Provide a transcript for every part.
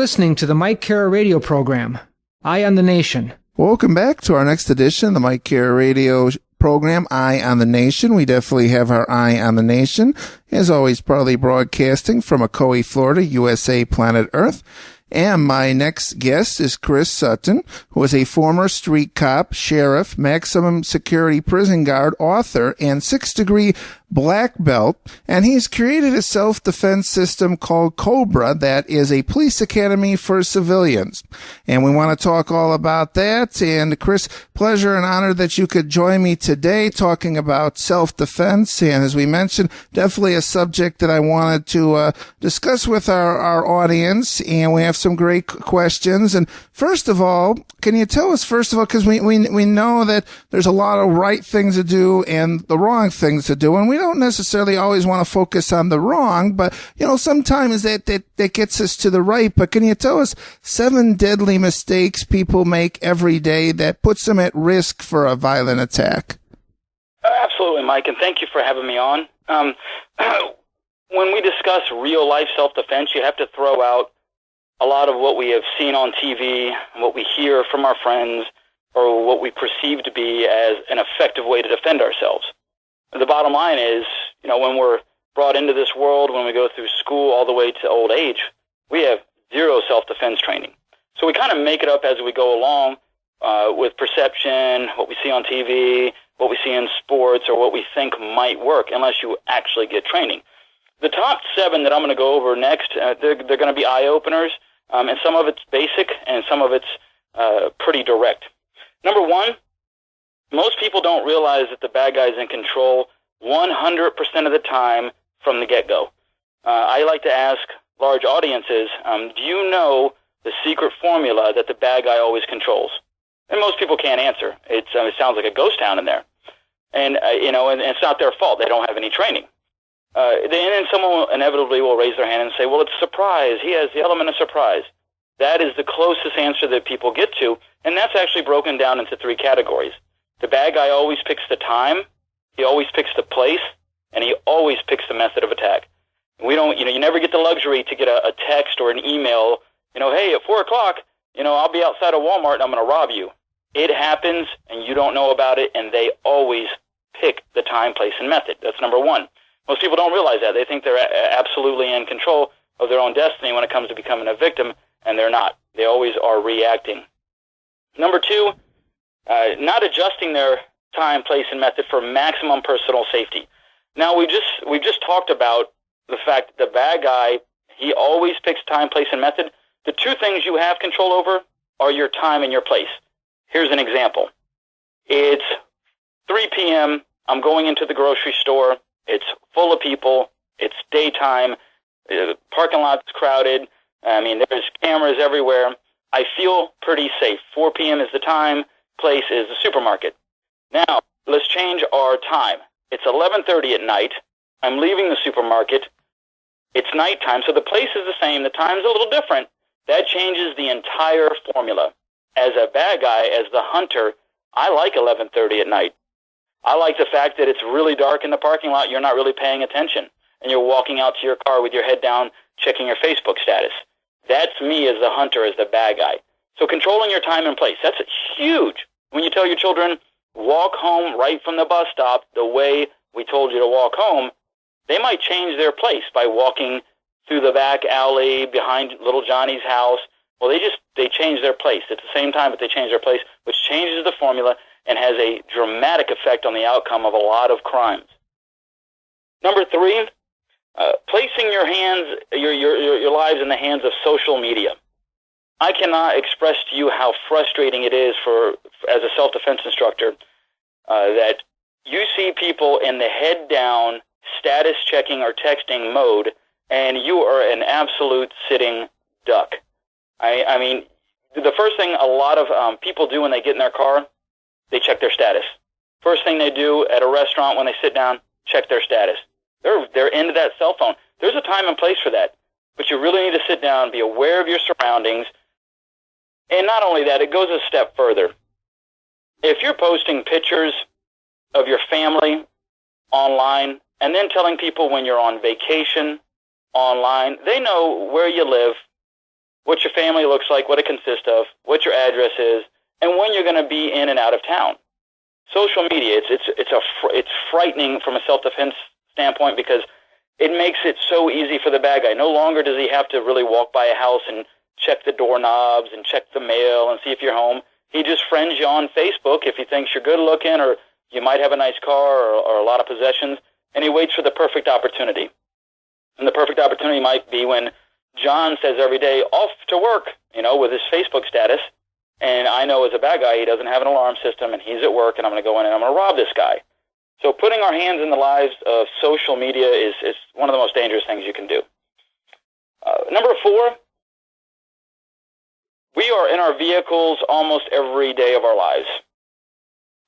listening to the Mike Kara radio program, Eye on the Nation. Welcome back to our next edition of the Mike Kara radio program, Eye on the Nation. We definitely have our eye on the nation. As always, proudly broadcasting from Ocoee, Florida, USA, planet Earth. And my next guest is Chris Sutton, who is a former street cop, sheriff, maximum security prison guard, author, and 6th-degree black belt. And he's created a self-defense system called Cobra that is a police academy for civilians. And we want to talk all about that. And Chris, pleasure and honor that you could join me today talking about self-defense. And as we mentioned, definitely a subject that I wanted to discuss with our audience. And we have some great questions. And first of all, can you tell us, because we know that there's a lot of right things to do and the wrong things to do, and we don't necessarily always want to focus on the wrong, but, sometimes that gets us to the right. But can you tell us 7 deadly mistakes people make every day that puts them at risk for a violent attack? Absolutely, Mike, and thank you for having me on. When we discuss real-life self-defense, you have to throw out a lot of what we have seen on TV, what we hear from our friends, or what we perceive to be as an effective way to defend ourselves. The bottom line is, when we're brought into this world, when we go through school all the way to old age, we have zero self-defense training. So we kind of make it up as we go along with perception, what we see on TV, what we see in sports, or what we think might work, unless you actually get training. The top 7 that I'm going to go over next, they're going to be eye-openers, and some of it's basic, and some of it's pretty direct. Number 1, most people don't realize that the bad guy's in control 100% of the time from the get-go. I like to ask large audiences, do you know the secret formula that the bad guy always controls? And most people can't answer. It sounds like a ghost town in there. And, and it's not their fault. They don't have any training. And then someone inevitably will raise their hand and say, well, it's surprise. He has the element of surprise. That is the closest answer that people get to, and that's actually broken down into 3 categories. The bad guy always picks the time, he always picks the place, and he always picks the method of attack. We don't, you never get the luxury to get a text or an email, hey, at 4 o'clock, I'll be outside of Walmart and I'm going to rob you. It happens, and you don't know about it, and they always pick the time, place, and method. That's number 1. Most people don't realize that. They think they're absolutely in control of their own destiny when it comes to becoming a victim, and they're not. They always are reacting. Number 2, not adjusting their time, place, and method for maximum personal safety. Now, we've just talked about the fact that the bad guy, he always picks time, place, and method. The 2 things you have control over are your time and your place. Here's an example. It's 3 p.m. I'm going into the grocery store. It's full of people. It's daytime. The parking lot's crowded. There's cameras everywhere. I feel pretty safe. 4 p.m. is the time. Place is the supermarket. Now, let's change our time. It's 11:30 at night. I'm leaving the supermarket. It's nighttime, so the place is the same. The time's a little different. That changes the entire formula. As a bad guy, as the hunter, I like 11:30 at night. I like the fact that it's really dark in the parking lot. You're not really paying attention, and you're walking out to your car with your head down, checking your Facebook status. That's me as the hunter, as the bad guy. So controlling your time and place, that's huge. When you tell your children, walk home right from the bus stop the way we told you to walk home, they might change their place by walking through the back alley behind little Johnny's house. Well, they change their place. At the same time that they change their place, which changes the formula and has a dramatic effect on the outcome of a lot of crimes. Number 3, placing your lives in the hands of social media. I cannot express to you how frustrating it is as a self-defense instructor that you see people in the head-down, status-checking or texting mode, and you are an absolute sitting duck. The first thing a lot of people do when they get in their car, they check their status. First thing they do at a restaurant when they sit down, check their status. They're into that cell phone. There's a time and place for that, but you really need to sit down, be aware of your surroundings, and not only that, it goes a step further. If you're posting pictures of your family online and then telling people when you're on vacation online, they know where you live, what your family looks like, what it consists of, what your address is, and when you're going to be in and out of town. Social media, it's frightening from a self-defense standpoint because it makes it so easy for the bad guy. No longer does he have to really walk by a house and check the doorknobs and check the mail and see if you're home. He just friends you on Facebook if he thinks you're good looking or you might have a nice car or a lot of possessions, and he waits for the perfect opportunity. And the perfect opportunity might be when John says every day, off to work, with his Facebook status, and I know as a bad guy he doesn't have an alarm system and he's at work and I'm going to go in and I'm going to rob this guy. So putting our hands in the lives of social media is one of the most dangerous things you can do. Number 4, we are in our vehicles almost every day of our lives.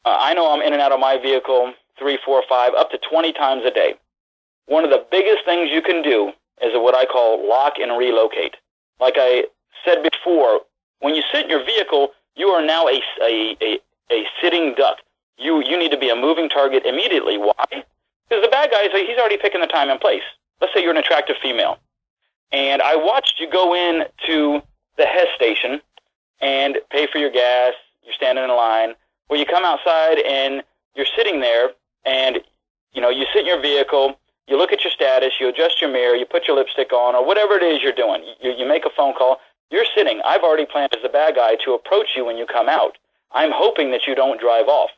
I know I'm in and out of my vehicle 3, 4, 5, up to 20 times a day. One of the biggest things you can do is what I call lock and relocate. Like I said before, when you sit in your vehicle, you are now a sitting duck. You need to be a moving target immediately. Why? Because the bad guy, he's already picking the time and place. Let's say you're an attractive female, and I watched you go in to the Hess station and pay for your gas. You're standing in line. Well, you come outside and you're sitting there, and you sit in your vehicle. You look at your status. You adjust your mirror. You put your lipstick on, or whatever it is you're doing. You make a phone call. You're sitting. I've already planned as the bad guy to approach you when you come out. I'm hoping that you don't drive off.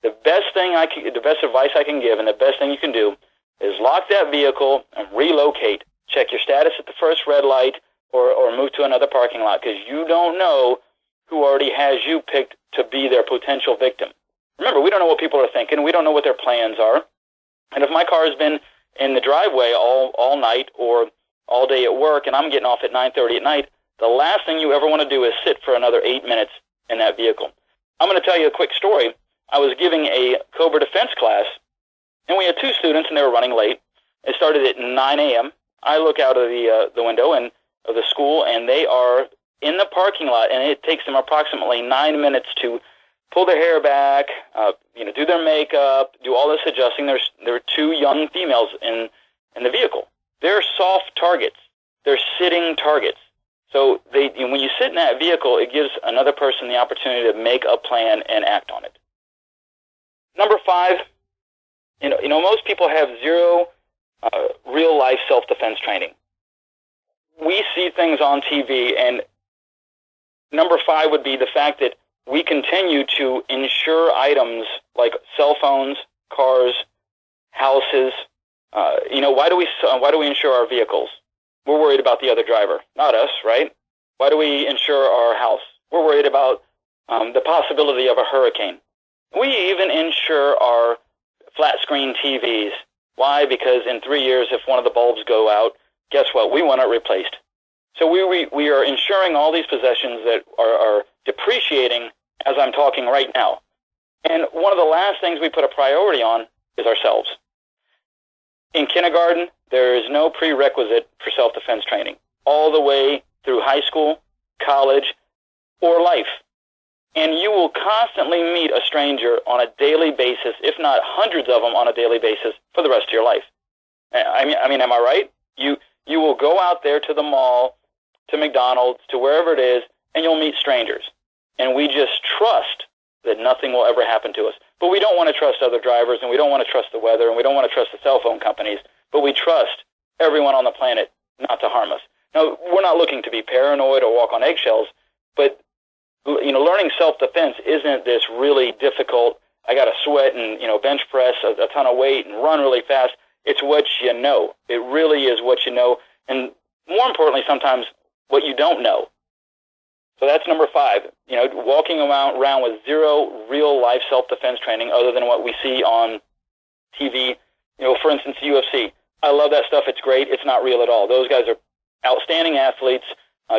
The best advice I can give, and the best thing you can do, is lock that vehicle and relocate. Check your status at the first red light, or move to another parking lot, because you don't know who already has you picked to be their potential victim. Remember, we don't know what people are thinking. We don't know what their plans are. And if my car has been in the driveway all night or all day at work, and I'm getting off at 9:30 at night, the last thing you ever want to do is sit for another 8 minutes in that vehicle. I'm going to tell you a quick story. I was giving a Cobra-Defense class, and we had 2 students, and they were running late. It started at 9 a.m. I look out of the window of the school, and they are in the parking lot, and it takes them approximately 9 minutes to pull their hair back, do their makeup, do all this adjusting. There are 2 young females in the vehicle. They're soft targets. They're sitting targets. So when you sit in that vehicle, it gives another person the opportunity to make a plan and act on it. Number 5, most people have zero real-life self-defense training. We see things on TV, and number 5 would be the fact that we continue to insure items like cell phones, cars, houses. Why do we insure our vehicles? We're worried about the other driver, not us, right? Why do we insure our house? We're worried about the possibility of a hurricane. We even insure our flat-screen TVs. Why? Because in 3 years, if one of the bulbs go out, guess what? We want it replaced. So we are insuring all these possessions that are depreciating as I'm talking right now. And one of the last things we put a priority on is ourselves. In kindergarten, there is no prerequisite for self-defense training, all the way through high school, college, or life. And you will constantly meet a stranger on a daily basis, if not hundreds of them on a daily basis, for the rest of your life. I mean, am I right? You will go out there to the mall, to McDonald's, to wherever it is, and you'll meet strangers. And we just trust that nothing will ever happen to us. But we don't want to trust other drivers, and we don't want to trust the weather, and we don't want to trust the cell phone companies, but we trust everyone on the planet not to harm us. Now, we're not looking to be paranoid or walk on eggshells, but learning self-defense isn't this really difficult, I got to sweat and, bench press a ton of weight and run really fast. It's what you know. It really is what you know, and more importantly, sometimes what you don't know. So that's number 5, walking around with zero real-life self-defense training other than what we see on TV. For instance, UFC. I love that stuff. It's great. It's not real at all. Those guys are outstanding athletes,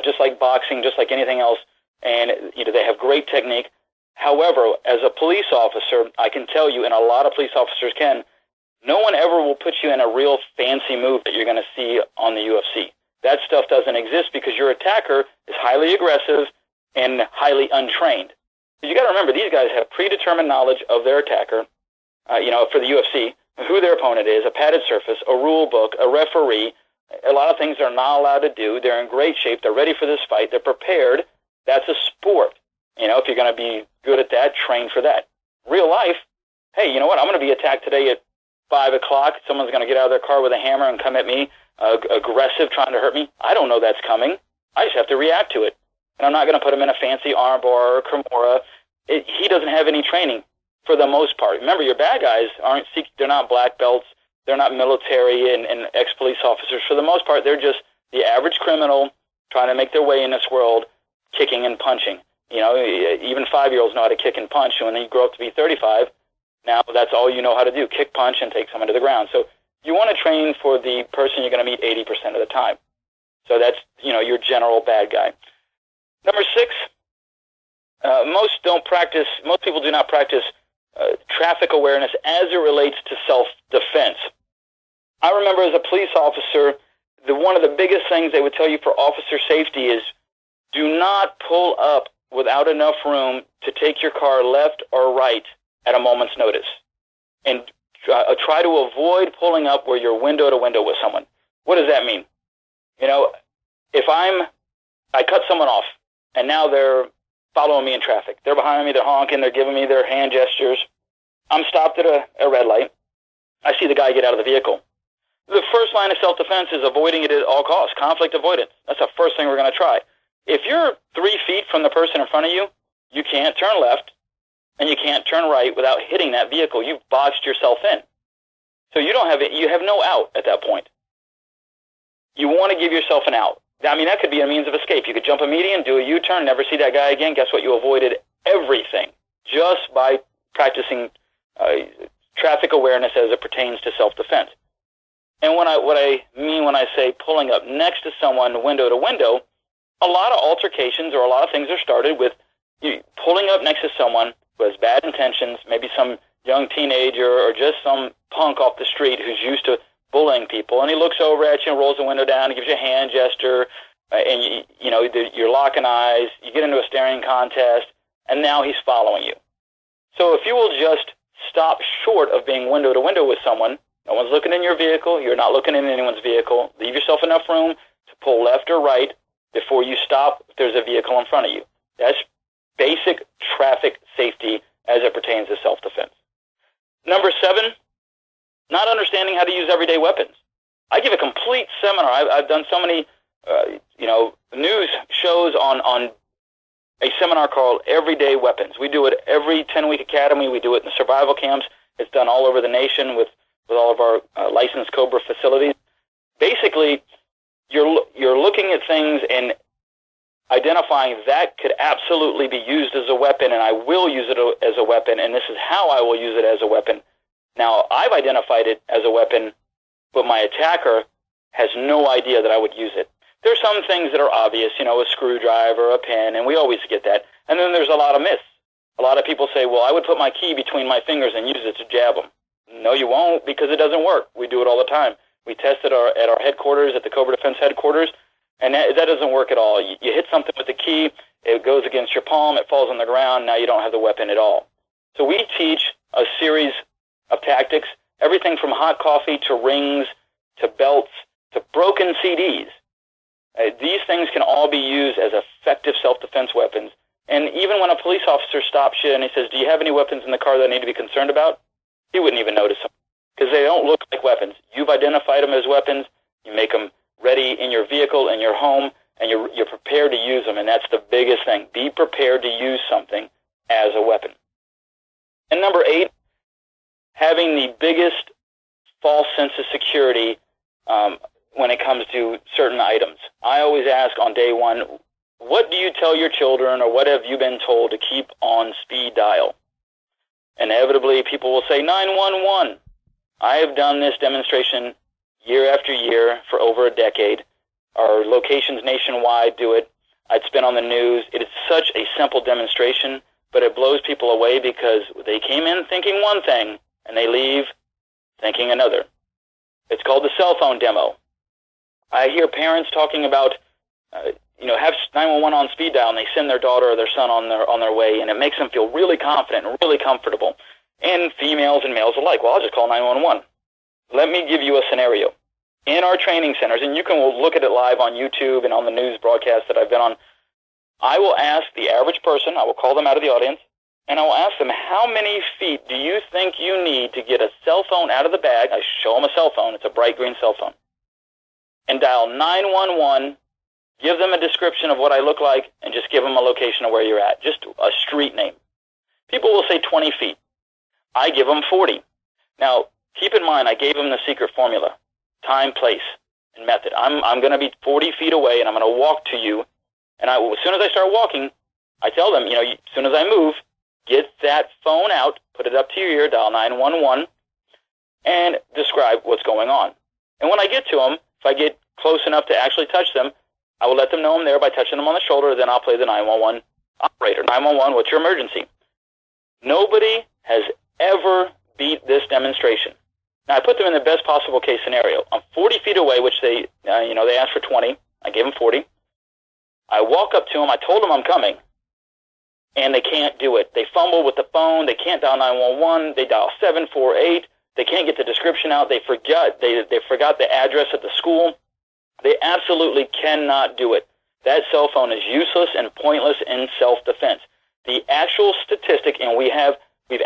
just like boxing, just like anything else, and they have great technique. However, as a police officer, I can tell you, and a lot of police officers can, no one ever will put you in a real fancy move that you're going to see on the UFC. That stuff doesn't exist because your attacker is highly aggressive and highly untrained. You got to remember, these guys have predetermined knowledge of their attacker, for the UFC, who their opponent is, a padded surface, a rule book, a referee, A lot of things they're not allowed to do. They're in great shape. They're ready for this fight. They're prepared. That's a sport. If you're going to be good at that, train for that. Real life, hey, you know what? I'm going to be attacked today at 5 o'clock. Someone's going to get out of their car with a hammer and come at me, aggressive, trying to hurt me. I don't know that's coming. I just have to react to it. And I'm not going to put him in a fancy armbar or Kimura. He doesn't have any training for the most part. Remember, your bad guys they're not black belts. They're not military and ex-police officers. For the most part, they're just the average criminal trying to make their way in this world, kicking and punching. Even 5-year-olds know how to kick and punch. And when you grow up to be 35, now that's all you know how to do, kick, punch, and take someone to the ground. So you want to train for the person you're going to meet 80% of the time. So that's, your general bad guy. Number 6, most people do not practice traffic awareness as it relates to self-defense. I remember as a police officer, one of the biggest things they would tell you for officer safety is do not pull up without enough room to take your car left or right at a moment's notice. And try to avoid pulling up where you're window to window with someone. What does that mean? If I cut someone off and now they're following me in traffic. They're behind me, they're honking, they're giving me their hand gestures. I'm stopped at a red light. I see the guy get out of the vehicle. The first line of self-defense is avoiding it at all costs, conflict avoidance. That's the first thing we're going to try. If you're 3 feet from the person in front of you, you can't turn left and you can't turn right without hitting that vehicle. You've boxed yourself in. So you have no out at that point. You want to give yourself an out. That could be a means of escape. You could jump a median, do a U-turn, never see that guy again. Guess what? You avoided everything just by practicing traffic awareness as it pertains to self-defense. And what I mean when I say pulling up next to someone window to window, a lot of altercations or a lot of things are started with you pulling up next to someone who has bad intentions, maybe some young teenager or just some punk off the street who's used to bullying people, and he looks over at you and rolls the window down and gives you a hand gesture, and you're locking eyes, you get into a staring contest, and now he's following you. So if you will just stop short of being window to window with someone, no one's looking in your vehicle, you're not looking in anyone's vehicle, leave yourself enough room to pull left or right before you stop if there's a vehicle in front of you. That's basic traffic safety as it pertains to self-defense. Number 7, not understanding how to use everyday weapons. I give a complete seminar. I've done so many, news shows on a seminar called Everyday Weapons. We do it every 10-week academy. We do it in the survival camps. It's done all over the nation with all of our licensed Cobra facilities. Basically, you're looking at things and identifying that could absolutely be used as a weapon, and I will use it as a weapon, and this is how I will use it as a weapon. Now, I've identified it as a weapon, but my attacker has no idea that I would use it. There's some things that are obvious, a screwdriver, a pin, and we always get that. And then there's a lot of myths. A lot of people say, well, I would put my key between my fingers and use it to jab them. No, you won't, because it doesn't work. We do it all the time. We test it at our headquarters, at the Cobra-Defense headquarters, and that doesn't work at all. You hit something with the key, it goes against your palm, it falls on the ground, now you don't have the weapon at all. So we teach a series of tactics, everything from hot coffee to rings to belts to broken CDs. These things can all be used as effective self-defense weapons. And even when a police officer stops you and he says, do you have any weapons in the car that I need to be concerned about? He wouldn't even notice them because they don't look like weapons. You've identified them as weapons. You make them ready in your vehicle, in your home, and you're prepared to use them. And that's the biggest thing. Be prepared to use something as a weapon. And number 8, having the biggest false sense of security when it comes to certain items. I always ask on day 1, what do you tell your children or what have you been told to keep on speed dial? Inevitably, people will say 911. I have done this demonstration year after year for over a decade. Our locations nationwide do it. It's been on the news. It is such a simple demonstration, but it blows people away because they came in thinking one thing, and they leave thinking another. It's called the cell phone demo. I hear parents talking about, have 911 on speed dial, and they send their daughter or their son on their way, and it makes them feel really confident and really comfortable. And females and males alike, well, I'll just call 911. Let me give you a scenario. in our training centers, and you can look at it live on YouTube and on the news broadcast that I've been on, I will ask the average person, I will call them out of the audience, and I will ask them, how many feet do you think you need to get a cell phone out of the bag? I show them a cell phone. It's a bright green cell phone. And dial 911, give them a description of what I look like, and just give them a location of where you're at, just a street name. People will say 20 feet. I give them 40. Now, keep in mind, I gave them the secret formula, time, place, and method. I'm going to be 40 feet away, and I'm going to walk to you. And as soon as I start walking, I tell them, as soon as I move, get that phone out, put it up to your ear, dial 911, and describe what's going on. And when I get to them, if I get close enough to actually touch them, I will let them know I'm there by touching them on the shoulder, then I'll play the 911 operator. 911, what's your emergency? Nobody has ever beat this demonstration. Now, I put them in the best possible case scenario. I'm 40 feet away, which they asked for 20. I gave them 40. I walk up to them. I told them I'm coming, and they can't do it. They fumble with the phone. They can't dial 911. They dial 748. They can't get the description out. They forgot the address at the school. They absolutely cannot do it. That cell phone is useless and pointless in self-defense. The actual statistic, and we've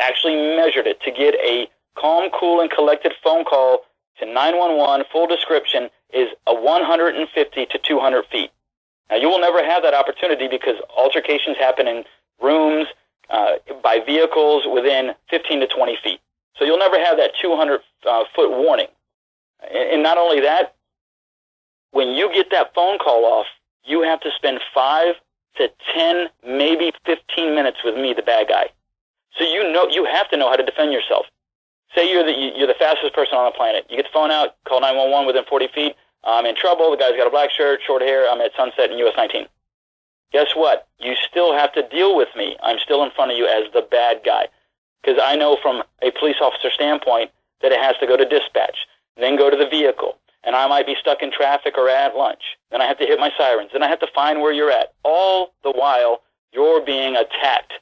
actually measured it, to get a calm, cool, and collected phone call to 911, full description, is a 150 to 200 feet. Now, you will never have that opportunity because altercations happen in rooms, by vehicles within 15 to 20 feet. So you'll never have that 200-foot warning. And not only that, when you get that phone call off, you have to spend 5 to 10, maybe 15 minutes with me, the bad guy. So you have to know how to defend yourself. Say you're the fastest person on the planet. You get the phone out, call 911 within 40 feet. I'm in trouble. The guy's got a black shirt, short hair. I'm at Sunset in US 19. Guess what? You still have to deal with me. I'm still in front of you as the bad guy. Because I know from a police officer standpoint that it has to go to dispatch, then go to the vehicle. And I might be stuck in traffic or at lunch. Then I have to hit my sirens. Then I have to find where you're at. All the while, you're being attacked.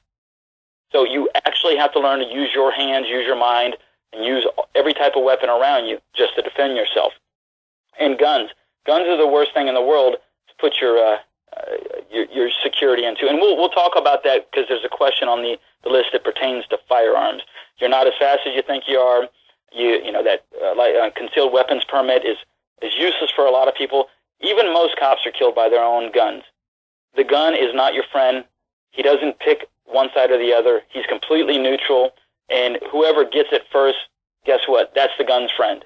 So you actually have to learn to use your hands, use your mind, and use every type of weapon around you just to defend yourself. And guns. Guns are the worst thing in the world to put your security into. And we'll talk about that because there's a question on the list that pertains to firearms. You're not as fast as you think you are. That concealed weapons permit is useless for a lot of people. Even most cops are killed by their own guns. The gun is not your friend. He doesn't pick one side or the other. He's completely neutral. And whoever gets it first, guess what? That's the gun's friend.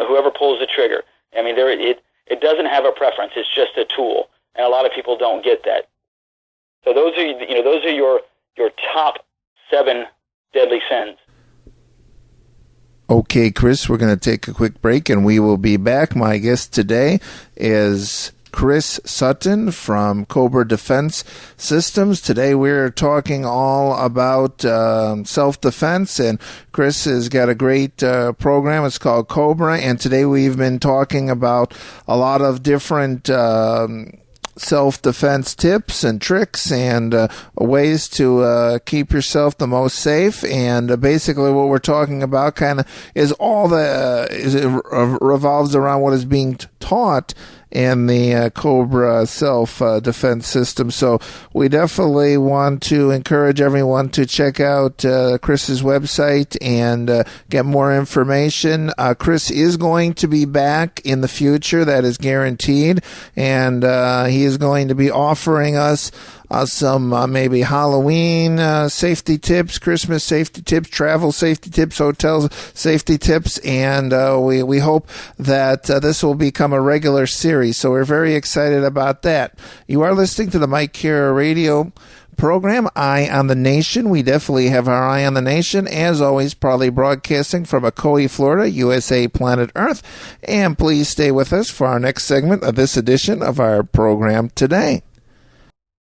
Whoever pulls the trigger. I mean, it doesn't have a preference. It's just a tool, and a lot of people don't get that. So those are your top 7 deadly sins. Okay, Chris, we're going to take a quick break, and we will be back. My guest today is Chris Sutton from Cobra-Defense Systems. Today we're talking all about self-defense, and Chris has got a great program. It's called Cobra, and today we've been talking about a lot of different self-defense tips and tricks and ways to keep yourself the most safe. And basically what we're talking about kind of is all revolves around what is being taught in the Cobra Self-Defense system. So we definitely want to encourage everyone to check out Chris's website and get more information. Chris is going to be back in the future. That is guaranteed. And he is going to be offering us some maybe Halloween safety tips, Christmas safety tips, travel safety tips, hotel safety tips, and we hope that this will become a regular series. So we're very excited about that. You are listening to the Mike Kara Radio program, Eye on the Nation. We definitely have our eye on the nation, as always, proudly broadcasting from Ocoee, Florida, USA, planet Earth. And please stay with us for our next segment of this edition of our program today.